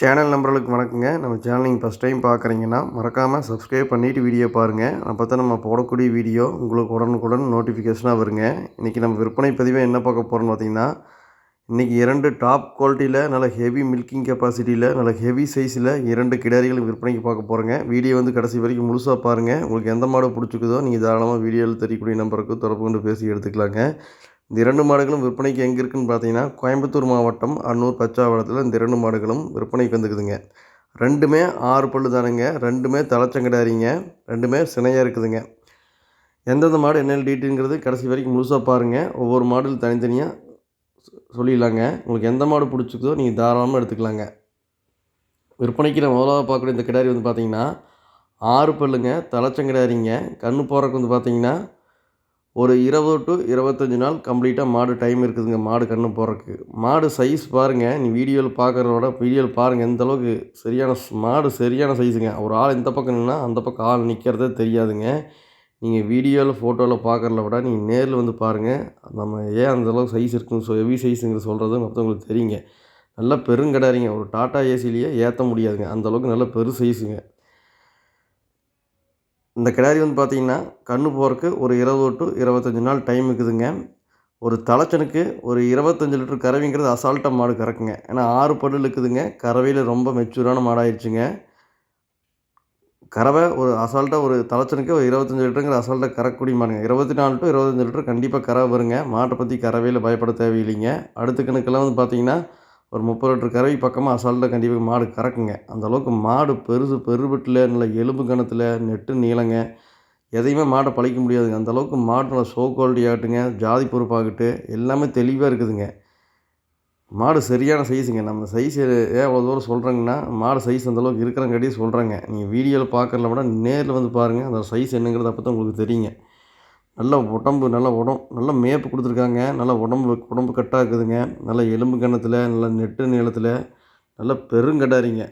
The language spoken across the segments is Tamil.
சேனல் நம்பர்களுக்கு வணக்கங்க. நம்ம சேனல் நீங்கள் ஃபஸ்ட் டைம் பார்க்குறீங்கன்னா மறக்காமல் சப்ஸ்கிரைப் பண்ணிவிட்டு வீடியோ பாருங்கள். அப்போ தான் நம்ம போடக்கூடிய வீடியோ உங்களுக்கு உடனுக்குடன் நோட்டிஃபிகேஷனாக வருங்க. இன்றைக்கி நம்ம விற்பனை பதிவை என்ன பார்க்க போகிறோம்னு பார்த்தீங்கன்னா, இன்றைக்கி 2 டாப் குவாலிட்டியில் நல்ல ஹெவி மில்கிங் கெப்பாசிட்டியில் நல்ல ஹெவி சைஸில் 2 கிடாரிகள் விற்பனைக்கு பார்க்க போகிறோங்க. வீடியோ வந்து கடைசி வரைக்கும் முழுசாக பாருங்கள். உங்களுக்கு எந்த மாடு பிடிச்சிக்குதோ நீங்கள் தாராளமாக வீடியோவில் தெரியக்கூடிய நம்பருக்கு தொடர்பு கொண்டு பேசி எடுத்துக்கலாங்க. இந்த 2 மாடுகளும் விற்பனைக்கு எங்கே இருக்குதுன்னு பார்த்தீங்கன்னா, கோயம்புத்தூர் மாவட்டம் அன்னூர் பச்சாவளத்தில் இந்த 2 மாடுகளும் விற்பனைக்கு வந்துக்குதுங்க. 2மே 6 பல்லு தானுங்க. 2மே தலைச்சங்கடாரிங்க. 2மே சினையாக இருக்குதுங்க. எந்தெந்த மாடு என்னென்ன டீட்டெயிலுங்கிறது கடைசி வரைக்கும் முழுசாக பாருங்கள். ஒவ்வொரு மாடல் தனித்தனியாக சொல்லிடலாங்க. உங்களுக்கு எந்த மாடு பிடிச்சிக்குதோ நீங்கள் தாராளமாக எடுத்துக்கலாங்க. விற்பனைக்கு நான் முதலாவது பார்க்கக்கூடிய இந்த கிடாரி வந்து பார்த்தீங்கன்னா 6 பல்லுங்க. தலைச்சங்கடாரிங்க. கன்று போடுறதுக்கு வந்து பார்த்தீங்கன்னா ஒரு 20 to 25 நாள் கம்ப்ளீட்டாக மாடு டைம் இருக்குதுங்க. மாடு கன்று போடுறதுக்கு. மாடு சைஸ் பாருங்கள். நீ வீடியோவில் பார்க்குறத விட வீடியோவில் பாருங்கள் எந்த அளவுக்கு மாடு சரியான சைஸுங்க. ஒரு ஆள் இந்த பக்கம் நின்னா அந்த பக்கம் ஆள் நிற்கிறதே தெரியாதுங்க. நீங்கள் வீடியோவில் ஃபோட்டோவில் பார்க்குறத விட நீங்கள் நேரில் வந்து பாருங்கள். நம்ம ஏன் அந்தளவுக்கு சைஸ் இருக்குன்னு ஹெவி சைஸுங்கிற சொல்கிறது மற்றவங்களுக்கு தெரியுங்க. நல்லா பெருங்கடாரிங்க. ஒரு டாட்டா ஏசிலேயே ஏற்ற முடியாதுங்க. அந்தளவுக்கு நல்ல பெரு சைஸுங்க. இந்த கிடாரி வந்து பார்த்திங்கன்னா கன்று போகிறதுக்கு ஒரு 20 to 25 நாள் டைம் இருக்குதுங்க. ஒரு தலைச்சனுக்கு ஒரு 25 லிட்டர் கறவைங்கிறது அசால்ட்டாக மாடு கறக்குங்க. ஏன்னா 6 பல்லு இருக்குதுங்க. கறவையில் ரொம்ப மெச்சூரான மாடாகிடுச்சுங்க. கறவை ஒரு அசால்ட்டாக ஒரு தலைச்சனுக்கு ஒரு 25 லிட்டருங்கிற அசால்ட்டாக கறக்கக்கூடிய மாடுங்க. 24 to 25 லிட்டர் கண்டிப்பாக கறவை வருங்க. மாட்டை பற்றி கறவையில் பயப்பட தேவையில்லைங்க. அடுத்த கணக்கெல்லாம் வந்து பார்த்திங்கன்னா ஒரு 30 லிட்டர் கறவை பக்கமாக அசால்ட்டாக கண்டிப்பாக மாடு கறக்குங்க. அந்தளவுக்கு மாடு பெருவெட்டில் நல்ல எலும்பு கணத்தில் நெட்டு நீளங்க. எதையுமே மாடை பழிக்க முடியாதுங்க. அந்தளவுக்கு மாடு நல்லா ஷோ குவாலிட்டி ஆகட்டுங்க, ஜாதி பொறுப்பாகட்டு எல்லாமே தெளிவாக இருக்குதுங்க. மாடு சரியான சைஸுங்க. நம்ம சைஸ் ஏன் அவ்வளோ தூரம் சொல்கிறேங்கன்னா, மாடு சைஸ் அந்தளவுக்கு இருக்கிறங்காட்டியும் சொல்கிறேங்க. நீங்கள் வீடியோவில் பார்க்குறத விட நேரில் வந்து பாருங்கள். அந்த சைஸ் என்னங்கிறது அப்போ தான் உங்களுக்கு தெரியுங்க. நல்ல உடம்பு நல்ல மேப்பு கொடுத்துருக்காங்க. நல்லா உடம்பு கட்டாக இருக்குதுங்க. நல்ல எலும்பு கன்னத்தில் நல்ல நெட்டு நீளத்தில் நல்ல பெருங்கடாரிங்க.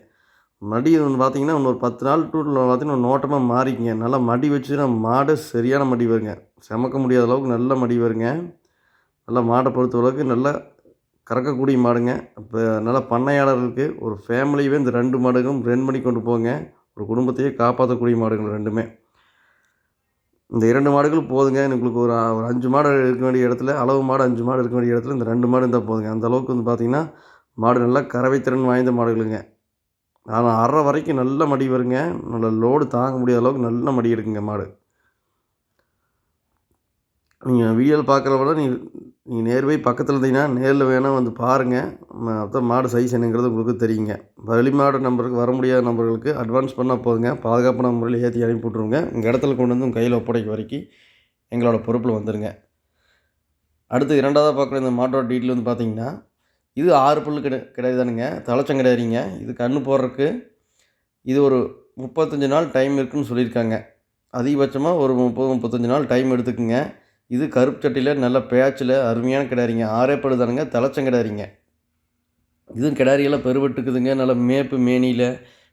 மடி ஒன்று பார்த்தீங்கன்னா இன்னொரு 10 நாள் பார்த்தீங்கன்னா நோட்டமாக மாறிக்குங்க. நல்லா மடி வச்சுன்னா மாடு சரியான மடி வருங்க. சுமக்க முடியாத அளவுக்கு நல்ல மடி வருங்க. நல்லா மாடை பொறுத்தளவுக்கு நல்லா கறக்கக்கூடிய மாடுங்க. இப்போ நல்லா பண்ணையாளர்களுக்கு ஒரு ஃபேமிலியவே இந்த 2 மாடுகளும் ரன் பண்ணி கொண்டு போங்க. ஒரு குடும்பத்தையே காப்பாற்றக்கூடிய மாடுகள் 2மே. இந்த 2 மாடுகள் போதுங்க. உங்களுக்கு ஒரு 5 மாடு இருக்க வேண்டிய இடத்துல அளவு மாடு 5 மாடு இருக்க வேண்டிய இடத்துல இந்த 2 மாடு இருந்தால் போதுங்க. அந்தளவுக்கு வந்து பார்த்திங்கன்னா மாடு நல்லா கறவைத்திறன் வாய்ந்த மாடுகளுங்க. ஆனால் அரை வரைக்கும் நல்ல மடி வருங்க. நல்ல லோடு தாங்க முடியாத அளவுக்கு நல்ல மடி இருக்குங்க மாடு. நீங்கள் வீடியோவில் பார்க்குறத விட நீங்கள் நேர் போய் பக்கத்தில் இருந்தீங்கன்னா நேரில் வேணால் வந்து பாருங்கள். அப்போ மாடு சைஸ் என்னங்கிறது உங்களுக்கு தெரியுங்க. வெளிமாடு நம்பருக்கு வர முடியாத நம்பர்களுக்கு அட்வான்ஸ் பண்ணால் போதுங்க. பாதுகாப்பான முறையில் ஏற்றி அனுப்பி விட்ருவோங்க. உங்கள் இடத்துல கொண்டு வந்து உங்கள் கையில் ஒப்படைக்க வரைக்கும் எங்களோட பொறுப்பில் வந்துடுங்க. அடுத்து 2வதாக பார்க்குற இந்த மாட்டோட டீட்டெயில் வந்து பார்த்திங்கன்னா, இது 6 பல்லு கிடையாதுதானுங்க. தலைச்சங்கடாரிங்க. இது கன்று போடுறதுக்கு இது ஒரு 35 நாள் டைம் இருக்குதுன்னு சொல்லியிருக்காங்க. அதிகபட்சமாக ஒரு 30-35 நாள் டைம் எடுத்துக்குங்க. இது கருப்பு சட்டியில் நல்ல பேச்சில் அருமையான கிடாரிங்க. 6 பல்லு தானுங்க. தலைச்சங்கடாரிங்க. இதுவும் கிடாரியெல்லாம் பெருவெட்டுக்குதுங்க. நல்ல மேப்பு மேனியில்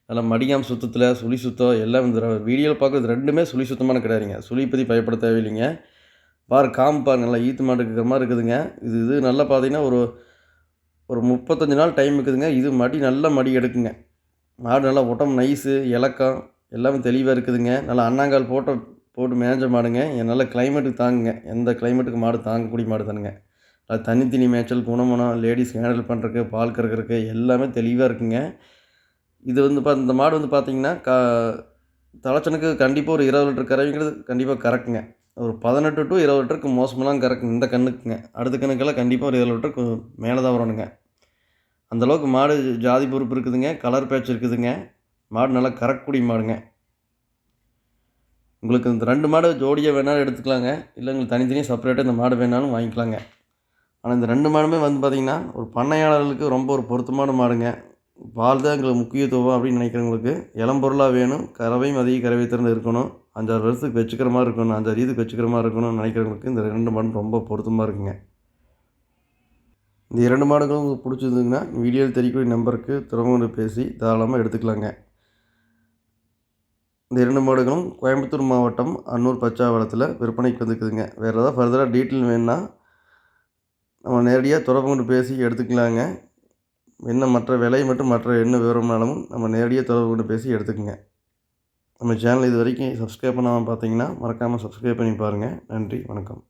நல்ல மடியாம் சுத்தத்தில் சுழி சுத்தம் எல்லாம் இந்த வீடியோவில் பார்க்குறது 2மே சுழி சுத்தமான கிடாரிங்க. சுழி பற்றி பயப்பட தேவையில்லைங்க. காம்பு நல்லா ஈத்து மாடு இருக்கிற மாதிரி இருக்குதுங்க. இது நல்லா பார்த்தீங்கன்னா ஒரு 35 நாள் டைம் இருக்குதுங்க. இது நல்ல மடி எடுக்குங்க. மாடு நல்லா உடம்பு நைஸு இலக்கம் எல்லாமே தெளிவாக இருக்குதுங்க. நல்லா அண்ணாங்கால் போட்டு மேய்ஞ்ச மாடுங்க. நல்ல கிளைமேட்டுக்கு தாங்குங்க. எந்த கிளைமேட்டுக்கு மாடு தாங்கக்கூடிய மாடு தானுங்க. அது தனி மேய்ச்சல் குணமனம் லேடிஸ் ஹேண்டில் பண்ணுறதுக்கு பால் கறக்கிறதுக்கு எல்லாமே தெளிவாக இருக்குங்க. இது வந்து இந்த மாடு வந்து பார்த்திங்கன்னா தலைச்சனுக்கு கண்டிப்பாக ஒரு 20 லிட்டர் கறவைங்கிறது கண்டிப்பாக கறக்குங்க. ஒரு 18 to 20 லிட்டருக்கு மோசமெல்லாம் கறக்குங்க இந்த கண்ணுக்குங்க. அடுத்த கண்ணுக்கெல்லாம் கண்டிப்பாக ஒரு 20 லிட்டருக்கு மேலே தான் வரணுங்க. அந்தளவுக்கு மாடு ஜாதி பொறுப்பு இருக்குதுங்க. கலர் பேட்ச் இருக்குதுங்க. மாடு நல்லா கறக்கக்கூடிய மாடுங்க. உங்களுக்கு இந்த 2 மாடு ஜோடியாக வேணாலும் எடுத்துக்கலாங்க. இல்லை உங்களுக்கு தனித்தனியாக செப்பரேட்டாக இந்த மாடு வேணாலும் வாங்கிக்கலாங்க. ஆனால் இந்த 2 மாடுமே வந்து பார்த்திங்கன்னா ஒரு பண்ணையாளர்களுக்கு ரொம்ப ஒரு பொருத்தமான மாடுங்க. பால் தான் எங்களுக்கு முக்கியத்துவம் அப்படின்னு நினைக்கிறவங்களுக்கு இளம்பொருளாக வேணும். கறவையும் அதிக கறவை திறன் இருக்கணும். 5-6 வருஷத்துக்கு வச்சுக்கிற மாதிரி இருக்கணும். 5-6 இதுக்கு வச்சுக்கிற மாதிரி இருக்கணும்னு நினைக்கிறவங்களுக்கு இந்த 2 மாடும் ரொம்ப பொருத்தமாக இருக்குங்க. இந்த 2 மாடுகளும் உங்களுக்கு பிடிச்சிருந்துங்கன்னா வீடியோவில் தெரியக்கூடிய நம்பருக்கு தொடர்பு பேசி தாராளமாக எடுத்துக்கலாங்க. இந்த 2 மாடுகளும் கோயம்புத்தூர் மாவட்டம் அன்னூர் பச்சாவளத்தில் விற்பனைக்கு வந்துக்குதுங்க. வேறு ஏதாவது ஃபர்தராக டீட்டெயில் வேணுன்னா நம்ம நேரடியாக தொடர்பு கொண்டு பேசி எடுத்துக்கலாங்க. என்ன மற்ற விலை மற்றும் மற்ற என்ன விவரம்னாலும் நம்ம நேரடியாக தொடர்பு கொண்டு பேசி எடுத்துக்கங்க. நம்ம சேனல் இது வரைக்கும் சப்ஸ்கிரைப் பண்ணாமல் பார்த்தீங்கன்னா மறக்காமல் சப்ஸ்கிரைப் பண்ணி பாருங்கள். நன்றி, வணக்கம்.